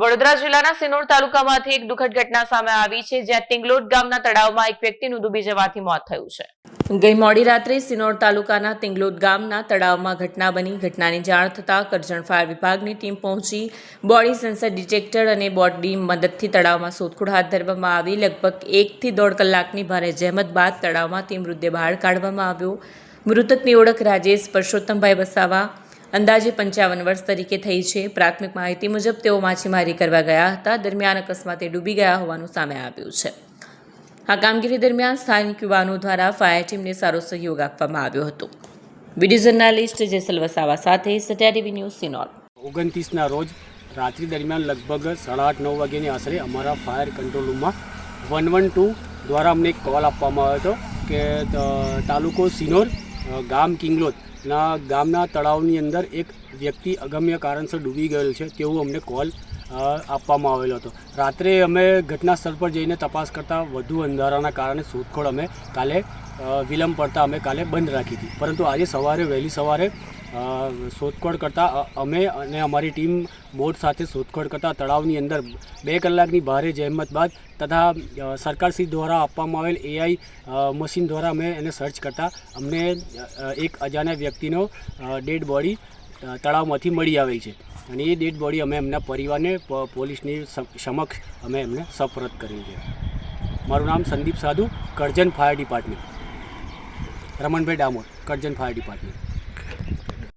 વડોદરા જિલ્લાના સિનોર તાલુકામાંથી એક દુઃખદ ઘટના સામે આવી છે, જ્યાં તિંગલોદ ગામના તળાવમાં એક વ્યક્તિનું ડૂબી જવાથી મોત થયું છે. ગઈ મોડી રાત્રે સિનોર તાલુકાના તિંગલોદ ગામના તળાવમાં ઘટના બની. ઘટનાની જાણ થતાં કરજણ ફાયર વિભાગની ટીમ પહોંચી બોડી સેન્સર ડિટેક્ટર અને બોટની મદદથી તળાવમાં શોધખોળ હાથ ધરવામાં આવી. લગભગ 1 થી 1.5 કલાકની ભારે જહેમત બાદ તળાવમાંથી મૃતદેહ બહાર કાઢવામાં આવ્યો. મૃતકની ઓળખ રાજેશ પરસોત્તમભાઈ વસાવા અંદાજે 55 વર્ષ તરીકે થઈ છે. પ્રાથમિક માહિતી મુજબ તેઓ માછીમારી કરવા ગયા હતા. દરમિયાન અકસ્માતે ડૂબી ગયા હોવાનું સામે આવ્યું છે. આ કામગીરી દરમિયાન સ્થાનિક યુવાનો દ્વારા ફાયર ટીમને સારો સહયોગ આપવામાં આવ્યો હતો. વિડીયો જર્નાલિસ્ટ જેસલ વસાવા સાથે સત્યા ટીવી ન્યૂઝ સિનોર. 29ના રોજ રાત્રિ દરમિયાન લગભગ 8:30-9 વાગ્યાની આશરે અમારા ફાયર કંટ્રોલ રૂમમાં 112 દ્વારા અમને એક કોલ આપવામાં આવ્યો હતો કે તાલુકો સિનોર ગામ કિંગલોદના ગામના તળાવની અંદર એક વ્યક્તિ અગમ્ય કારણસર ડૂબી ગયેલ છે તેવું અમને કોલ આપવામાં આવેલો હતો. રાત્રે અમે ઘટના સ્થળ પર જઈને તપાસ કરતાં વધુ અંધારાના કારણે શોધખોળ અમે કાલે વિલંબ પડતા અમે કાલે બંધ રાખી હતી. પરંતુ આજે સવારે વહેલી સવારે શોધખોળ કરતાં અમે અને અમારી ટીમ બોટ સાથે શોધખોળ કરતાં તળાવની અંદર 2 કલાકની ભારે જહેમત બાદ તથા સરકારશ્રી દ્વારા આપવામાં આવેલ AI મશીન દ્વારા અમે એને સર્ચ કરતાં અમને એક અજાણ્યા વ્યક્તિનો ડેડ બોડી તળાવમાંથી મળી આવેલ છે અને એ ડેડ બોડી અમે એમના પરિવારને પોલીસની સમક્ષ અમે એમને સપરત કરેલ છે. મારું નામ સંદીપ સાધુ, Karjan fire department. Ramanbhai Damor, Karjan fire department.